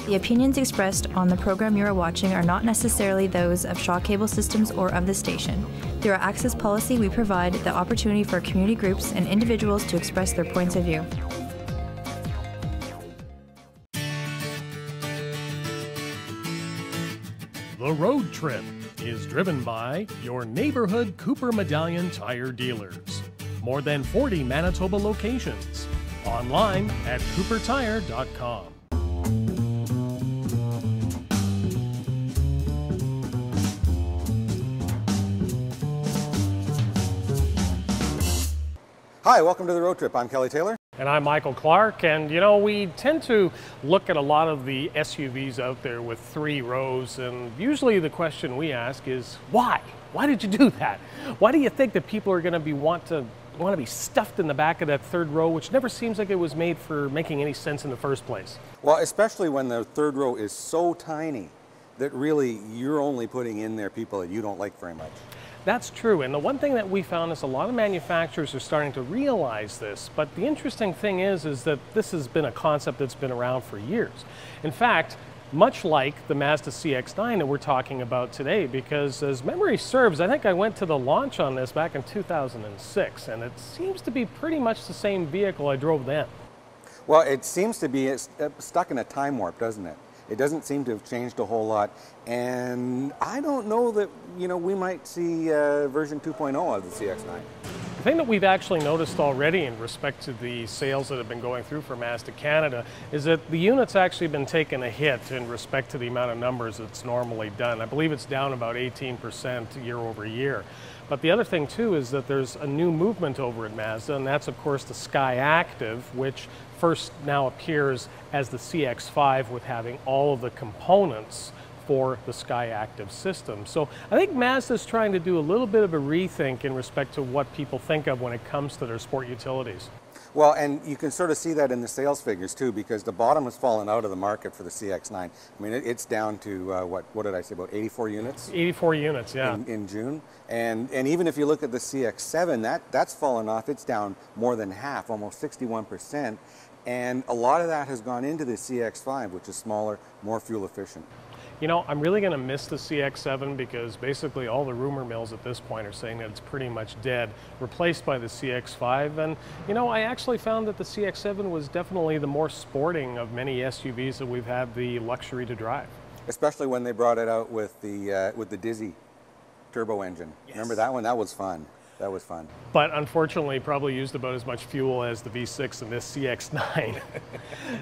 The opinions expressed on the program you are watching are not necessarily those of Shaw Cable Systems or of the station. Through our access policy, we provide the opportunity for community groups and individuals to express their points of view. The Road Trip is driven by your neighborhood Cooper Medallion tire dealers. More than 40 Manitoba locations. Online at coopertire.com. Hi, welcome to The Road Trip. I'm Kelly Taylor. And I'm Michael Clark, and you know, we tend to look at a lot of the SUVs out there with 3 rows, and usually the question we ask is, why? Why did you do that? Why do you think that people are going to want to be stuffed in the back of that 3rd row, which never seems like it was made for making any sense in the first place? Well, especially when the 3rd row is so tiny that really you're only putting in there people that you don't like very much. That's true, and the one thing that we found is a lot of manufacturers are starting to realize this, but the interesting thing is that this has been a concept that's been around for years. In fact, much like the Mazda CX-9 that we're talking about today, because as memory serves, I think I went to the launch on this back in 2006, and it seems to be pretty much the same vehicle I drove then. Well, it seems to be stuck in a time warp, doesn't it? It doesn't seem to have changed a whole lot, and I don't know that, we might see version 2.0 of the CX-9. The thing that we've actually noticed already in respect to the sales that have been going through for Mazda Canada is that the unit's actually been taking a hit in respect to the amount of numbers it's normally done. I believe it's down about 18% year over year. But the other thing too is that there's a new movement over at Mazda, and that's of course the Sky Active, which first now appears as the CX-5 with having all of the components for the Sky Active system. So I think Mazda's trying to do a little bit of a rethink in respect to what people think of when it comes to their sport utilities. Well, and you can sort of see that in the sales figures too, because the bottom has fallen out of the market for the CX-9. I mean, it's down to, what did I say, about 84 units? 84 units, yeah. In June. And even if you look at the CX-7, that's fallen off. It's down more than half, almost 61%. And a lot of that has gone into the CX-5, which is smaller, more fuel efficient. You know, I'm really going to miss the CX-7 because basically all the rumor mills at this point are saying that it's pretty much dead, replaced by the CX-5. And, I actually found that the CX-7 was definitely the more sporting of many SUVs that we've had the luxury to drive. Especially when they brought it out with the Dizzy turbo engine. Yes. Remember that one? That was fun. That was fun. But unfortunately, probably used about as much fuel as the V6 in this CX-9.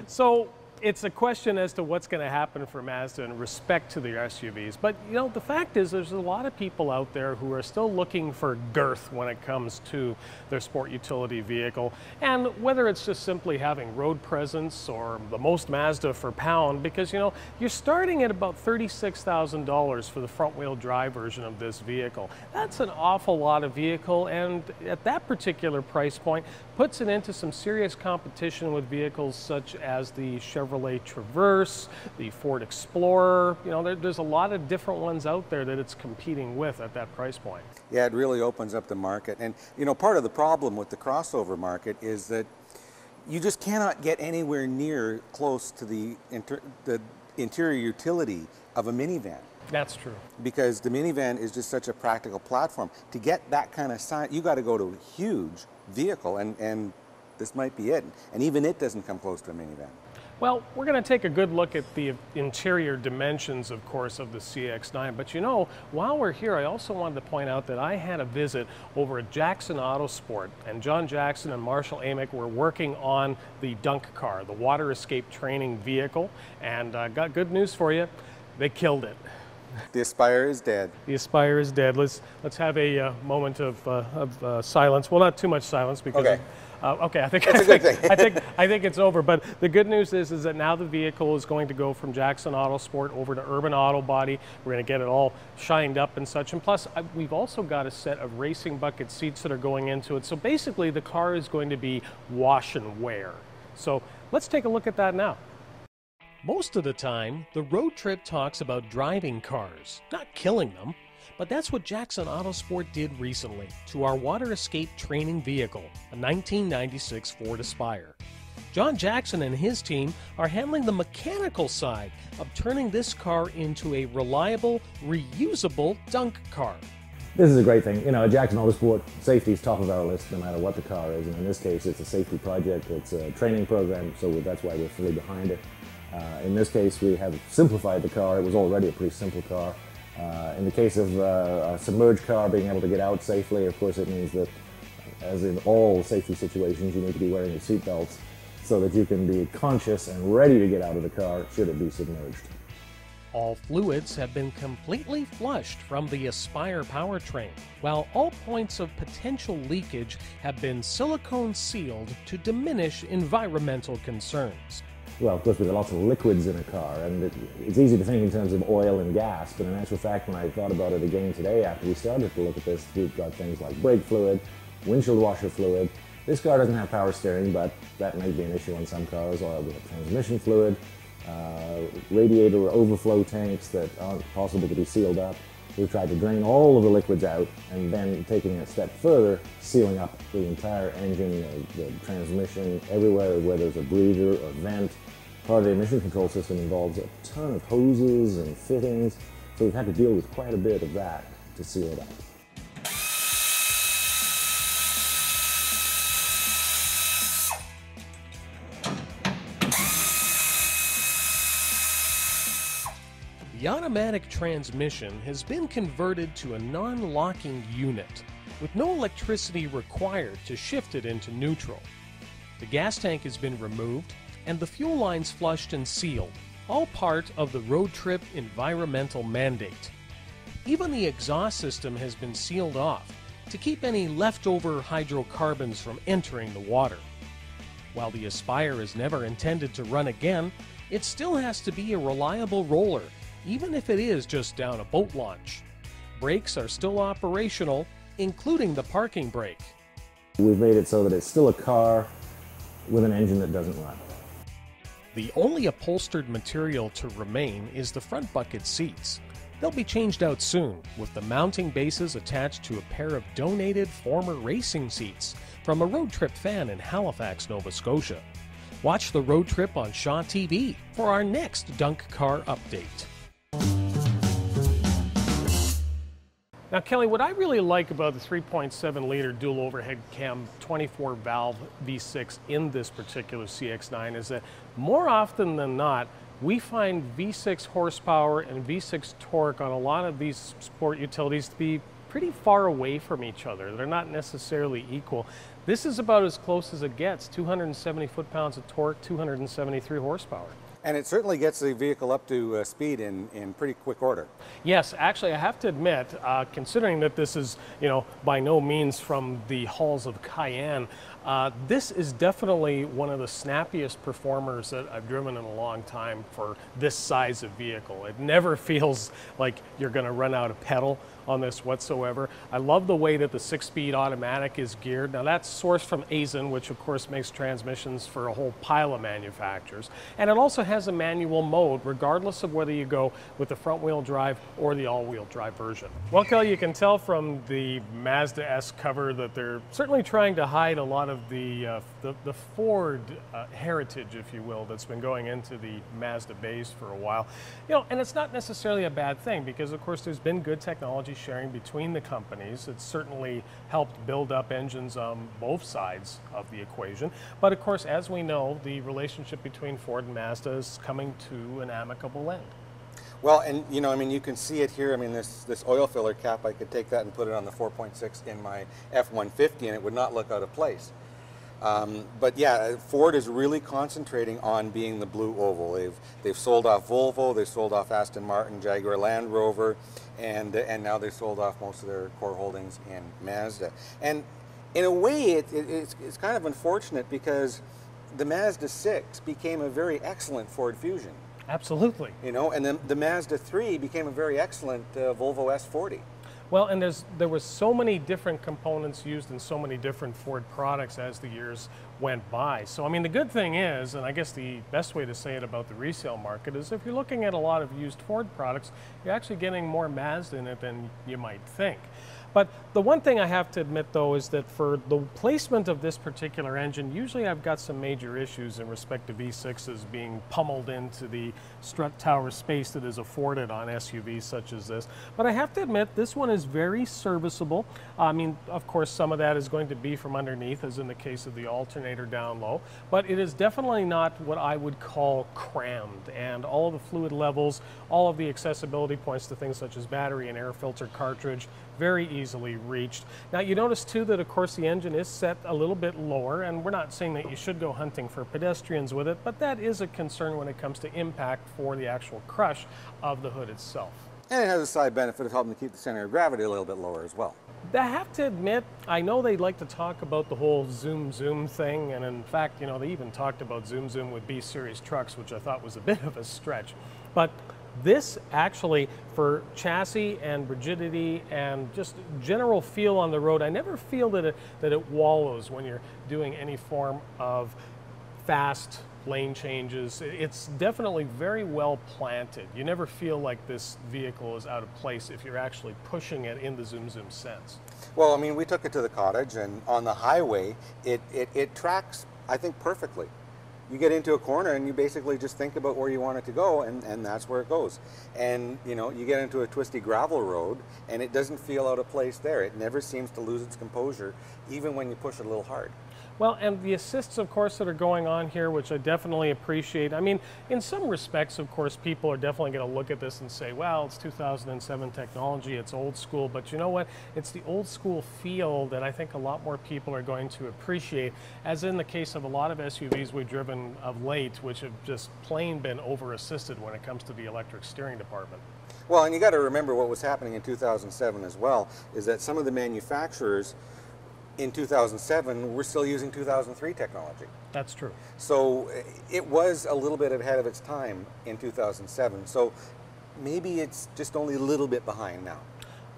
So it's a question as to what's going to happen for Mazda in respect to their SUVs. But, the fact is there's a lot of people out there who are still looking for girth when it comes to their sport utility vehicle. And whether it's just simply having road presence or the most Mazda for pound, because, you're starting at about $36,000 for the front-wheel drive version of this vehicle. That's an awful lot of vehicle, and at that particular price point, puts it into some serious competition with vehicles such as the Chevrolet Traverse, the Ford Explorer. There's a lot of different ones out there that it's competing with at that price point. Yeah, it really opens up the market. And, part of the problem with the crossover market is that you just cannot get anywhere near close to the interior utility of a minivan. That's true. Because the minivan is just such a practical platform. To get that kind of size, you got to go to a huge vehicle, and this might be it. And even it doesn't come close to a minivan. Well, we're going to take a good look at the interior dimensions, of course, of the CX-9. But while we're here, I also wanted to point out that I had a visit over at Jackson Autosport, and John Jackson and Marshall Amick were working on the Dunk car, the water escape training vehicle. And got good news for you. They killed it. The Aspire is dead. The Aspire is dead. Let's have a moment of silence. Well, not too much silence because. Okay. Okay, I think that's a good thing. I think it's over. But the good news is that now the vehicle is going to go from Jackson Autosport over to Urban Auto Body. We're going to get it all shined up and such. And plus, we've also got a set of racing bucket seats that are going into it. So basically, the car is going to be wash and wear. So let's take a look at that now. Most of the time, the road trip talks about driving cars, not killing them. But that's what Jackson Autosport did recently to our water escape training vehicle, a 1996 Ford Aspire. John Jackson and his team are handling the mechanical side of turning this car into a reliable, reusable dunk car. This is a great thing. You know, at Jackson Autosport, safety is top of our list no matter what the car is. And in this case, it's a safety project. It's a training program, so that's why we're fully behind it. In this case, we have simplified the car. It was already a pretty simple car. In the case of a submerged car being able to get out safely, of course, it means that, as in all safety situations, you need to be wearing your seatbelts so that you can be conscious and ready to get out of the car should it be submerged. All fluids have been completely flushed from the Aspire powertrain, while all points of potential leakage have been silicone sealed to diminish environmental concerns. Well, of course, we've got lots of liquids in a car, and it's easy to think in terms of oil and gas, but in actual fact, when I thought about it again today after we started to look at this, we've got things like brake fluid, windshield washer fluid. This car doesn't have power steering, but that may be an issue on some cars, or we have transmission fluid, radiator overflow tanks that aren't possible to be sealed up. We've tried to drain all of the liquids out, and then taking it a step further, sealing up the entire engine, the transmission, everywhere where there's a breather or vent. Part of the emission control system involves a ton of hoses and fittings, so we've had to deal with quite a bit of that to seal it up. The automatic transmission has been converted to a non-locking unit, with no electricity required to shift it into neutral. The gas tank has been removed, and the fuel lines flushed and sealed, all part of the road trip environmental mandate. Even the exhaust system has been sealed off to keep any leftover hydrocarbons from entering the water. While the Aspire is never intended to run again, it still has to be a reliable roller, even if it is just down a boat launch. Brakes are still operational, including the parking brake. We've made it so that it's still a car with an engine that doesn't run. The only upholstered material to remain is the front bucket seats. They'll be changed out soon, with the mounting bases attached to a pair of donated former racing seats from a road trip fan in Halifax, Nova Scotia. Watch the road trip on Shaw TV for our next dunk car update. Now, Kelly, what I really like about the 3.7 liter dual overhead cam 24 valve V6 in this particular CX-9 is that more often than not, we find V6 horsepower and V6 torque on a lot of these sport utilities to be pretty far away from each other. They're not necessarily equal. This is about as close as it gets, 270 foot-pounds of torque, 273 horsepower. And it certainly gets the vehicle up to speed in pretty quick order. Yes, actually, I have to admit, considering that this is, by no means from the halls of Cayenne, this is definitely one of the snappiest performers that I've driven in a long time for this size of vehicle. It never feels like you're going to run out of pedal on this whatsoever. I love the way that the 6-speed automatic is geared. Now that's sourced from Aisin, which of course makes transmissions for a whole pile of manufacturers. And it also has a manual mode, regardless of whether you go with the front-wheel drive or the all-wheel drive version. Well, Kelly, you can tell from the Mazda S cover that they're certainly trying to hide a lot of the Ford heritage, if you will, that's been going into the Mazda base for a while. And it's not necessarily a bad thing because, of course, there's been good technology sharing between the companies. It's certainly helped build up engines on both sides of the equation. But, of course, as we know, the relationship between Ford and Mazda is coming to an amicable end. Well, and you can see it here. This oil filler cap, I could take that and put it on the 4.6 in my F-150 and it would not look out of place. But yeah, Ford is really concentrating on being the blue oval. They've sold off Volvo, they've sold off Aston Martin, Jaguar Land Rover, and now they've sold off most of their core holdings in Mazda. And in a way, it's kind of unfortunate because the Mazda 6 became a very excellent Ford Fusion. Absolutely. And then the Mazda 3 became a very excellent Volvo S40. Well, and there was so many different components used in so many different Ford products as the years went by. So, the good thing is, and I guess the best way to say it about the resale market is if you're looking at a lot of used Ford products, you're actually getting more Mazda in it than you might think. But the one thing I have to admit, though, is that for the placement of this particular engine, usually I've got some major issues in respect to V6s being pummeled into the strut tower space that is afforded on SUVs such as this. But I have to admit, this one is very serviceable. I mean, of course, some of that is going to be from underneath, as in the case of the alternator down low, but it is definitely not what I would call crammed. And all of the fluid levels, all of the accessibility points to things such as battery and air filter cartridge, very easily reached. Now you notice too that of course the engine is set a little bit lower, and we're not saying that you should go hunting for pedestrians with it, but that is a concern when it comes to impact for the actual crush of the hood itself. And it has a side benefit of helping to keep the center of gravity a little bit lower as well. I have to admit, I know they like to talk about the whole zoom thing, and in fact, you know, they even talked about zoom with B-series trucks, which I thought was a bit of a stretch. But this actually, for chassis and rigidity and just general feel on the road, I never feel that it wallows when you're doing any form of fast lane changes. It's definitely very well planted. You never feel like this vehicle is out of place if you're actually pushing it in the zoom sense. Well, I mean, we took it to the cottage, and on the highway, it tracks, I think, perfectly. You get into a corner and you basically just think about where you want it to go, and that's where it goes. And you know, you get into a twisty gravel road and it doesn't feel out of place there. It never seems to lose its composure, even when you push it a little hard. Well, and the assists, of course, that are going on here, which I definitely appreciate. I mean, in some respects, of course, people are definitely going to look at this and say, well, it's 2007 technology, it's old school. But you know what? It's the old school feel that I think a lot more people are going to appreciate, as in the case of a lot of SUVs we've driven of late, which have just plain been over-assisted when it comes to the electric steering department. Well, and you got to remember what was happening in 2007 as well, is that some of the manufacturers in 2007, we're still using 2003 technology. That's true. So it was a little bit ahead of its time in 2007. So maybe it's just only a little bit behind now.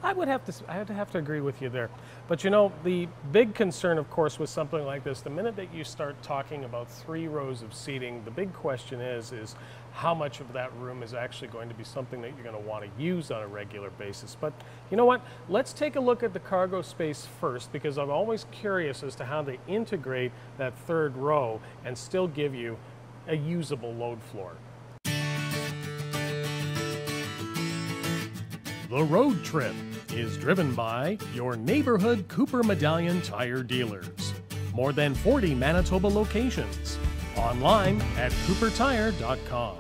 I would have to agree with you there. But you know, the big concern, of course, with something like this, the minute that you start talking about 3 rows of seating, the big question is how much of that room is actually going to be something that you're going to want to use on a regular basis. But you know what? Let's take a look at the cargo space first, because I'm always curious as to how they integrate that 3rd row and still give you a usable load floor. The Road Trip is driven by your neighborhood Cooper Medallion tire dealers. More than 40 Manitoba locations. Online at coopertire.com.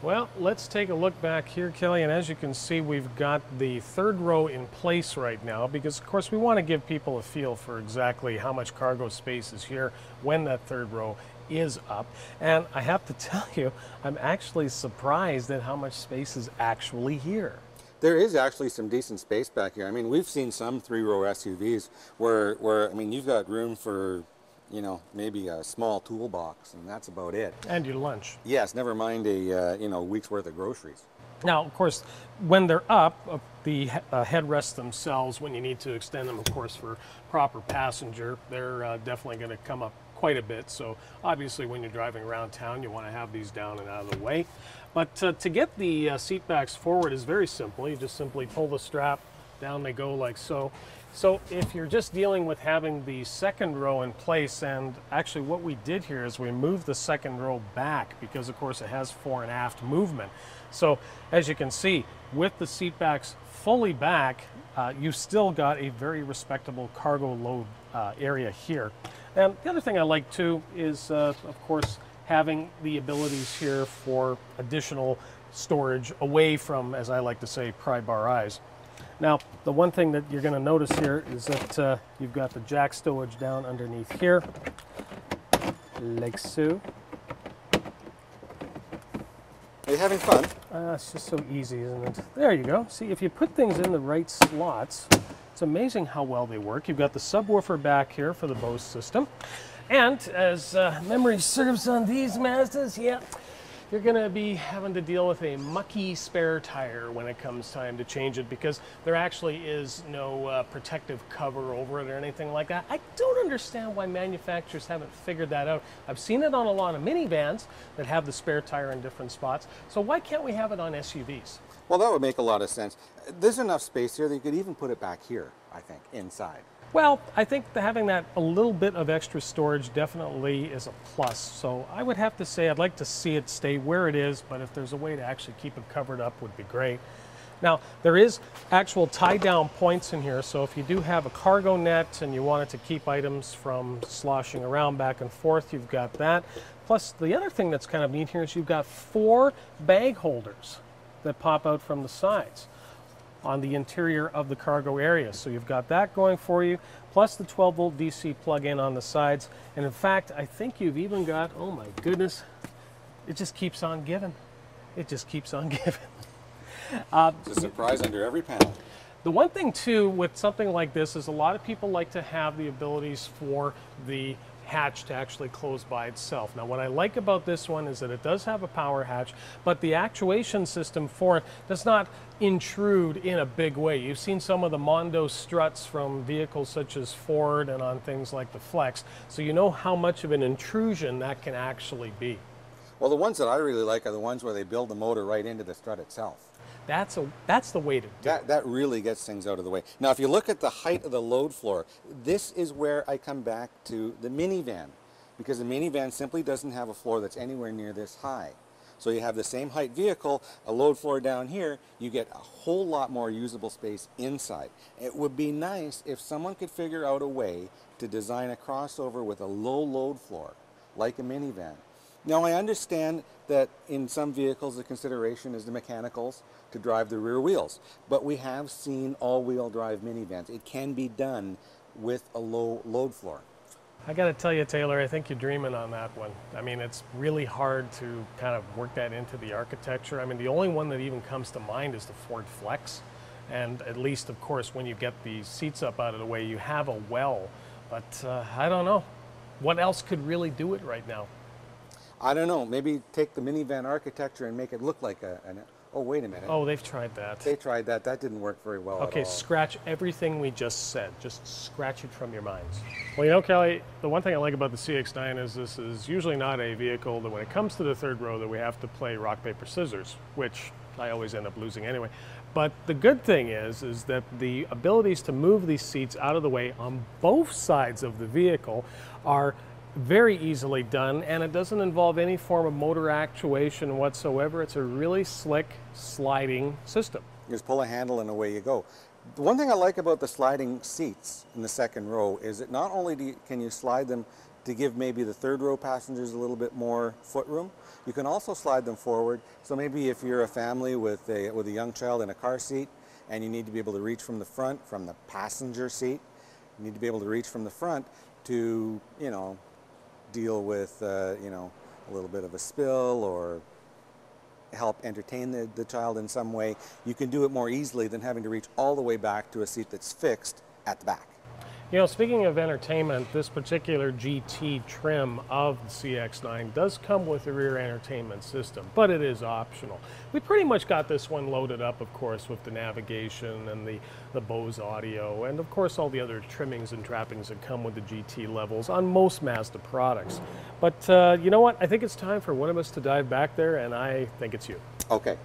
Well, let's take a look back here, Kelly, and as you can see, we've got the 3rd row in place right now because, of course, we want to give people a feel for exactly how much cargo space is here when that 3rd row is up. And I have to tell you, I'm actually surprised at how much space is actually here. There is actually some decent space back here. I mean, we've seen some 3-row SUVs where I mean, you've got room for, you know, maybe a small toolbox, and that's about it. And your lunch. Yes, never mind a you know, week's worth of groceries. Now, of course, when they're up, the headrests themselves, when you need to extend them, of course, for proper passenger, they're definitely going to come up quite a bit. So obviously when you're driving around town, you want to have these down and out of the way. But to get the seat backs forward is very simple. You just simply pull the strap, down they go like so. So if you're just dealing with having the 2nd row in place, and actually what we did here is we moved the 2nd row back because of course it has fore and aft movement. So as you can see, with the seat backs fully back, you've still got a very respectable cargo load area here. And the other thing I like too is, of course, having the abilities here for additional storage away from, as I like to say, pry bar eyes. Now, the one thing that you're going to notice here is that you've got the jack stowage down underneath here, like so. Are you having fun? It's just so easy, isn't it? There you go. See, if you put things in the right slots, it's amazing how well they work. You've got the subwoofer back here for the Bose system. And as memory serves on these Mazdas, yeah, you're going to be having to deal with a mucky spare tire when it comes time to change it, because there actually is no protective cover over it or anything like that. I don't understand why manufacturers haven't figured that out. I've seen it on a lot of minivans that have the spare tire in different spots. So why can't we have it on SUVs? Well, that would make a lot of sense. There's enough space here that you could even put it back here, I think, inside. Well, I think having that a little bit of extra storage definitely is a plus. So I would have to say I'd like to see it stay where it is, but if there's a way to actually keep it covered up would be great. Now, there is actual tie-down points in here, so if you do have a cargo net and you want it to keep items from sloshing around back and forth, you've got that. Plus, the other thing that's kind of neat here is you've got 4 bag holders that pop out from the sides on the interior of the cargo area. So you've got that going for you, plus the 12-volt DC plug-in on the sides. And in fact, I think you've even got, oh my goodness, it just keeps on giving. It just keeps on giving. It's a surprise under every panel. The one thing too with something like this is a lot of people like to have the abilities for the hatch to actually close by itself. Now what I like about this one is that it does have a power hatch, but the actuation system for it does not intrude in a big way. You've seen some of the Mondo struts from vehicles such as Ford and on things like the Flex, so you know how much of an intrusion that can actually be. Well, the ones that I really like are the ones where they build the motor right into the strut itself. That's the way to do it. That really gets things out of the way. Now, if you look at the height of the load floor, this is where I come back to the minivan, because the minivan simply doesn't have a floor that's anywhere near this high. So you have the same height vehicle, a load floor down here, you get a whole lot more usable space inside. It would be nice if someone could figure out a way to design a crossover with a low load floor, like a minivan. Now, I understand that in some vehicles the consideration is the mechanicals to drive the rear wheels, but we have seen all-wheel drive minivans. It can be done with a low load floor. I got to tell you, Taylor, I think you're dreaming on that one. I mean, it's really hard to kind of work that into the architecture. I mean, the only one that even comes to mind is the Ford Flex. And at least, of course, when you get the seats up out of the way, you have a well. But I don't know. What else could really do it right now? I don't know. Maybe take the minivan architecture and make it look like oh, wait a minute. Oh, they've tried that. They tried that. That didn't work very well Okay, at all. scratch everything we just said. Just scratch it from your minds. Well, you know, Kelly, the one thing I like about the CX-9 is this is usually not a vehicle that when it comes to the third row that we have to play rock, paper, scissors, which I always end up losing anyway. But the good thing is that the abilities to move these seats out of the way on both sides of the vehicle are very easily done, and it doesn't involve any form of motor actuation whatsoever. It's a really slick sliding system. You just pull a handle and away you go. The one thing I like about the sliding seats in the second row is that not only can you slide them to give maybe the third row passengers a little bit more footroom, you can also slide them forward. So maybe if you're a family with a young child in a car seat and you need to be able to reach from the front, from the passenger seat, you need to be able to reach from the front to, you know, deal with, you know, a little bit of a spill or help entertain the child in some way. You can do it more easily than having to reach all the way back to a seat that's fixed at the back. You know, speaking of entertainment, this particular GT trim of the CX-9 does come with a rear entertainment system, but it is optional. We pretty much got this one loaded up, of course, with the navigation and the Bose audio, and of course all the other trimmings and trappings that come with the GT levels on most Mazda products. But you know what? I think it's time for one of us to dive back there, and I think it's you. Okay.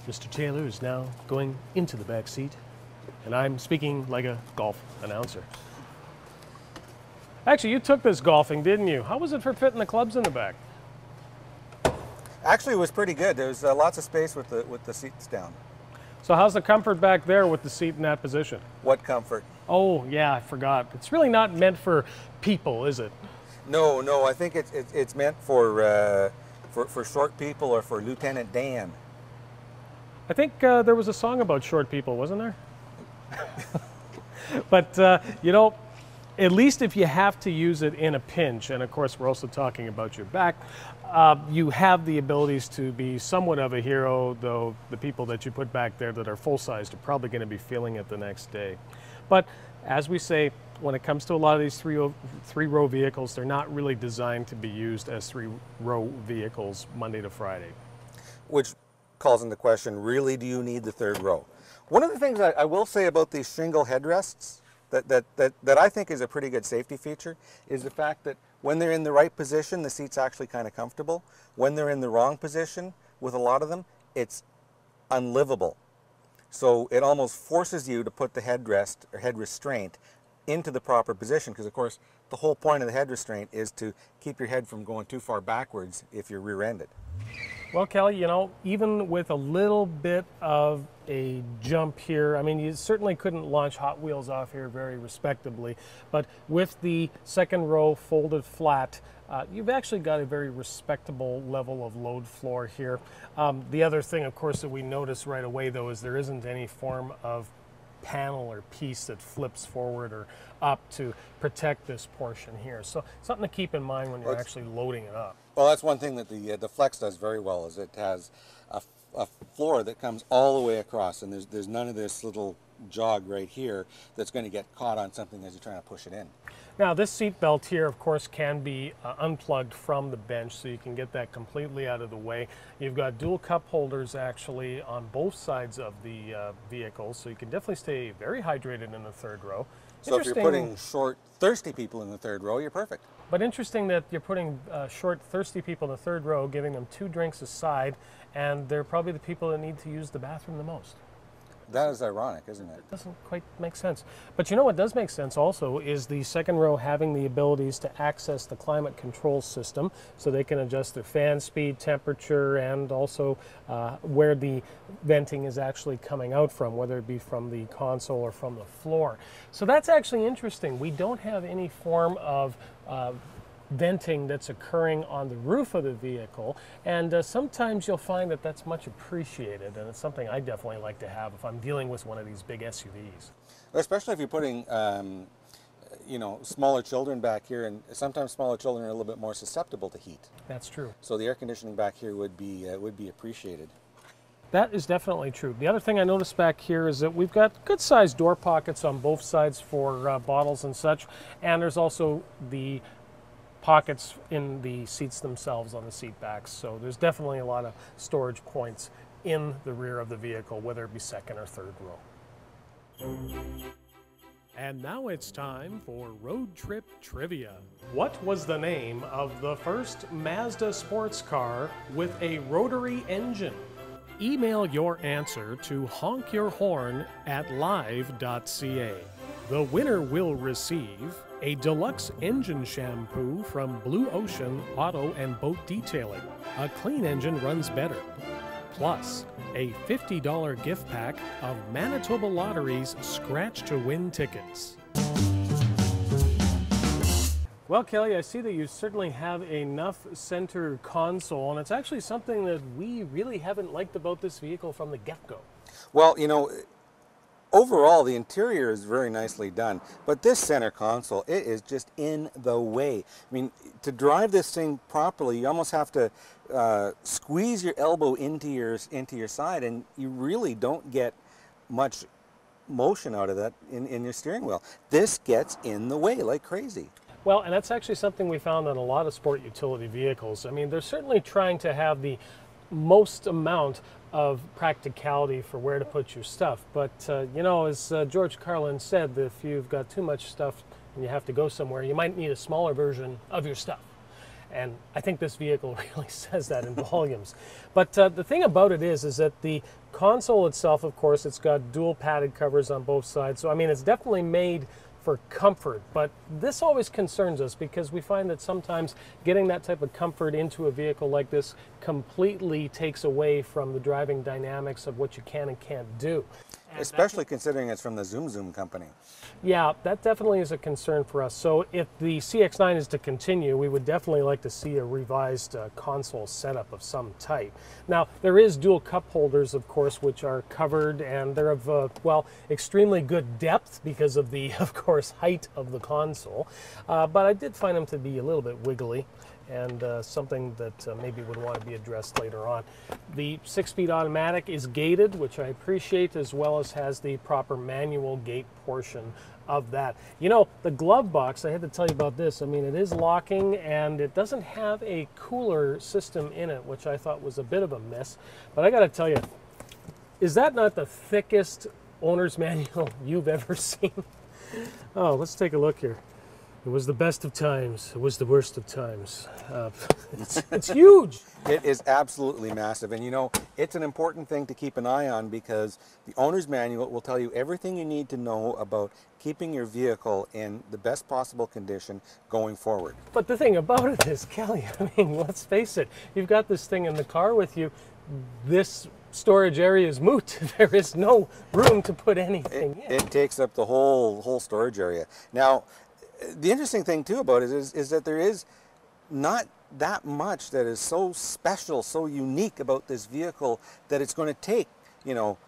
Mr. Taylor is now going into the back seat, and I'm speaking like a golf announcer. Actually, you took this golfing, didn't you? How was it for fitting the clubs in the back? Actually, it was pretty good. There's lots of space with the seats down. So how's the comfort back there with the seat in that position? What comfort? Oh, yeah, I forgot. It's really not meant for people, is it? No, no. I think it's meant for short people or for Lieutenant Dan. I think there was a song about short people, wasn't there? But, you know, at least if you have to use it in a pinch, and of course we're also talking about your back, you have the abilities to be somewhat of a hero, though the people that you put back there that are full-sized are probably going to be feeling it the next day. But as we say, when it comes to a lot of these three-row vehicles, they're not really designed to be used as three-row vehicles Monday to Friday. Which calls into question, really, do you need the third row? One of the things I will say about these shingle headrests that I think is a pretty good safety feature is the fact that when they're in the right position, the seat's actually kind of comfortable. When they're in the wrong position, with a lot of them, it's unlivable. So it almost forces you to put the headrest or head restraint into the proper position, because of course the whole point of the head restraint is to keep your head from going too far backwards if you're rear-ended. Well, Kelly, you know, even with a little bit of a jump here, I mean, you certainly couldn't launch Hot Wheels off here very respectably, but with the second row folded flat, you've actually got a very respectable level of load floor here. The other thing, of course, that we notice right away, though, is there isn't any form of panel or piece that flips forward or up to protect this portion here. So something to keep in mind when you're actually loading it up. Well, that's one thing that the Flex does very well, is it has a floor that comes all the way across, and there's none of this little jog right here that's going to get caught on something as you're trying to push it in. Now, this seat belt here, of course, can be unplugged from the bench, so you can get that completely out of the way. You've got dual cup holders actually on both sides of the vehicle, so you can definitely stay very hydrated in the third row. So if you're putting short, thirsty people in the third row, you're perfect. But interesting that you're putting short, thirsty people in the third row, giving them 2 drinks a side, and they're probably the people that need to use the bathroom the most. That is ironic, isn't it? It doesn't quite make sense. But you know what does make sense also is the second row having the abilities to access the climate control system, so they can adjust their fan speed, temperature, and also where the venting is actually coming out from, whether it be from the console or from the floor. So that's actually interesting. We don't have any form of venting that's occurring on the roof of the vehicle, and sometimes you'll find that that's much appreciated, and it's something I definitely like to have if I'm dealing with one of these big SUVs. Especially if you're putting you know, smaller children back here, and sometimes smaller children are a little bit more susceptible to heat. That's true. So the air conditioning back here would be appreciated. That is definitely true. The other thing I noticed back here is that we've got good-sized door pockets on both sides for bottles and such, and there's also the pockets in the seats themselves on the seat backs. So there's definitely a lot of storage points in the rear of the vehicle, whether it be second or third row. And now it's time for Road Trip Trivia. What was the name of the first Mazda sports car with a rotary engine? Email your answer to honkyourhorn@live.ca. The winner will receive a deluxe engine shampoo from Blue Ocean Auto and Boat Detailing. A clean engine runs better. Plus, a $50 gift pack of Manitoba Lottery's Scratch to Win tickets. Well, Kelly, I see that you certainly have enough center console, and it's actually something that we really haven't liked about this vehicle from the get-go. Well, you know, overall, the interior is very nicely done, but this center console, it is just in the way. I mean, to drive this thing properly, you almost have to squeeze your elbow into your side, and you really don't get much motion out of that in your steering wheel. This gets in the way like crazy. Well, and that's actually something we found on a lot of sport utility vehicles. I mean, they're certainly trying to have the most amount of practicality for where to put your stuff. But, you know, as George Carlin said, that if you've got too much stuff and you have to go somewhere, you might need a smaller version of your stuff. And I think this vehicle really says that in volumes. But the thing about it is that the console itself, of course, it's got dual padded covers on both sides. So, I mean, it's definitely made for comfort, but this always concerns us because we find that sometimes getting that type of comfort into a vehicle like this completely takes away from the driving dynamics of what you can and can't do. Especially considering it's from the Zoom Zoom company. Yeah, that definitely is a concern for us. So if the CX-9 is to continue, we would definitely like to see a revised console setup of some type. Now, there is dual cup holders, of course, which are covered, and they're of, well, extremely good depth because of the, of course, height of the console. But I did find them to be a little bit wiggly. and something that maybe would want to be addressed later on. The 6-speed automatic is gated, which I appreciate, as well as has the proper manual gate portion of that. You know, the glove box, I had to tell you about this. I mean, it is locking, and it doesn't have a cooler system in it, which I thought was a bit of a miss. But I got to tell you, is that not the thickest owner's manual you've ever seen? Oh, let's take a look here. It was the best of times. It was the worst of times. It's huge. It is absolutely massive. And you know, it's an important thing to keep an eye on, because the owner's manual will tell you everything you need to know about keeping your vehicle in the best possible condition going forward. But the thing about it is, Kelly, I mean, let's face it, you've got this thing in the car with you. This storage area is moot. There is no room to put anything in. It takes up the whole storage area. Now, the interesting thing too about it is that there is not that much that is so special, so unique about this vehicle that it's going to take, you know,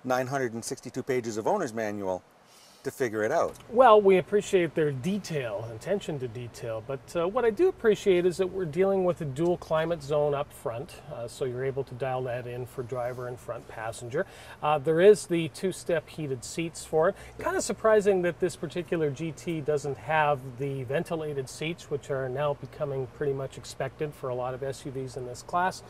962 pages of owner's manual to figure it out. Well, we appreciate their detail, attention to detail, but what I do appreciate is that we're dealing with a dual climate zone up front, so you're able to dial that in for driver and front passenger. There is the 2-step heated seats for it. Kind of surprising that this particular GT doesn't have the ventilated seats, which are now becoming pretty much expected for a lot of SUVs in this class.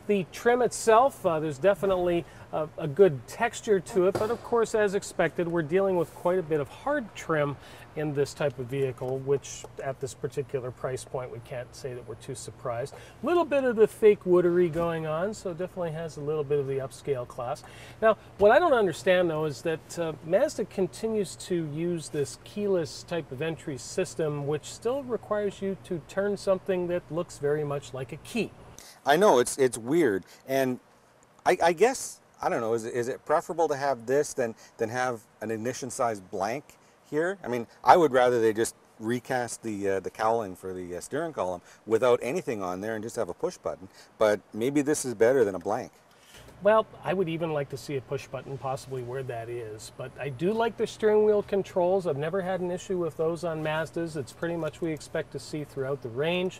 The trim itself, there's definitely a good texture to it, but of course, as expected, we're dealing with quite a bit of hard trim in this type of vehicle, which at this particular price point, we can't say that we're too surprised. A little bit of the fake woodery going on, so definitely has a little bit of the upscale class. Now, what I don't understand though is that Mazda continues to use this keyless type of entry system, which still requires you to turn something that looks very much like a key. I know, it's weird, and I guess, I don't know, is it preferable to have this than have an ignition size blank here? I mean, I would rather they just recast the cowling for the steering column without anything on there and just have a push button, but maybe this is better than a blank. Well, I would even like to see a push button possibly where that is, but I do like the steering wheel controls. I've never had an issue with those on Mazdas. It's pretty much we expect to see throughout the range.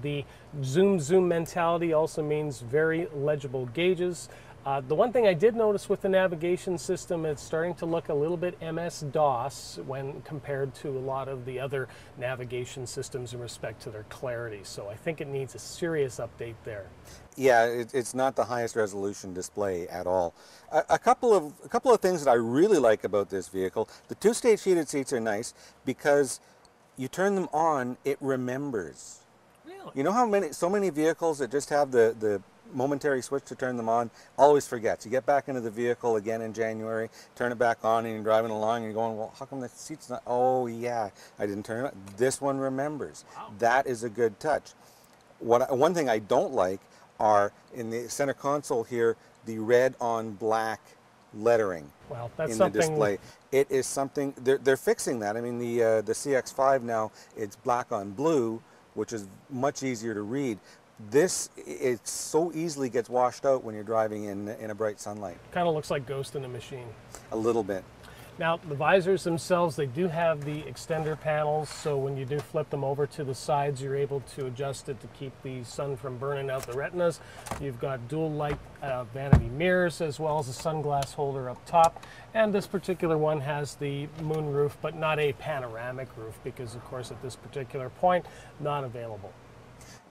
The zoom mentality also means very legible gauges. The one thing I did notice with the navigation system, it's starting to look a little bit MS-DOS when compared to a lot of the other navigation systems in respect to their clarity. So I think it needs a serious update there. Yeah, it's not the highest resolution display at all. A couple of things that I really like about this vehicle: the 2-stage heated seats are nice because you turn them on, it remembers. Really? You know how so many vehicles that just have the momentary switch to turn them on always forgets. You get back into the vehicle again in January, turn it back on, and you're driving along and you're going, well, how come the seat's not, oh yeah, I didn't turn it on. This one remembers. Wow. That is a good touch. One thing I don't like are in the center console here, the red on black lettering. Well, that's in something. The display. It is something, they're fixing that. I mean, the CX-5 now, it's black on blue, which is much easier to read. This, it so easily gets washed out when you're driving in a bright sunlight. Kind of looks like Ghost in the Machine. A little bit. Now, the visors themselves, they do have the extender panels, so when you do flip them over to the sides, you're able to adjust it to keep the sun from burning out the retinas. You've got dual light vanity mirrors, as well as a sunglass holder up top. And this particular one has the moon roof, but not a panoramic roof, because of course at this particular point, not available.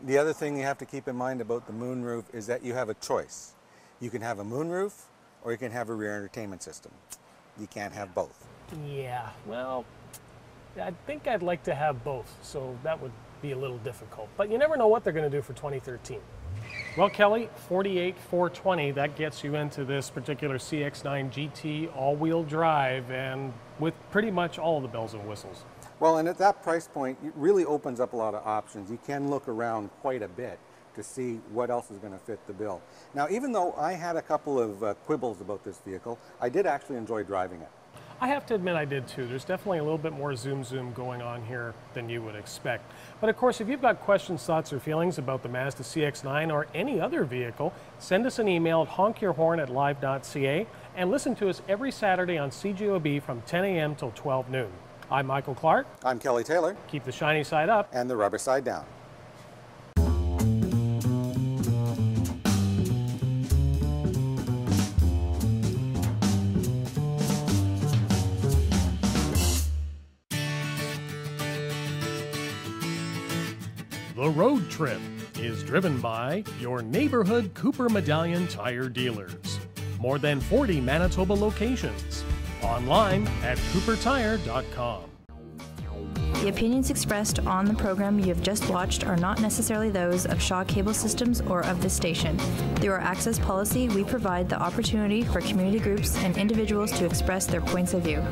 The other thing you have to keep in mind about the moonroof is that you have a choice. You can have a moonroof or you can have a rear entertainment system. You can't have both. Yeah, well, I think I'd like to have both, so that would be a little difficult. But you never know what they're going to do for 2013. Well, Kelly, $48,420, that gets you into this particular CX-9 GT all-wheel drive, and with pretty much all of the bells and whistles. Well, and at that price point, it really opens up a lot of options. You can look around quite a bit to see what else is going to fit the bill. Now, even though I had a couple of quibbles about this vehicle, I did actually enjoy driving it. I have to admit I did too. There's definitely a little bit more zoom going on here than you would expect. But of course, if you've got questions, thoughts, or feelings about the Mazda CX-9 or any other vehicle, send us an email at honkyourhorn@live.ca and listen to us every Saturday on CJOB from 10 a.m. till 12 noon. I'm Michael Clark. I'm Kelly Taylor. Keep the shiny side up and the rubber side down. The Road Trip is driven by your neighborhood Cooper Medallion tire dealers. More than 40 Manitoba locations. Online at coopertire.com. The opinions expressed on the program you have just watched are not necessarily those of Shaw Cable Systems or of this station. Through our access policy, we provide the opportunity for community groups and individuals to express their points of view.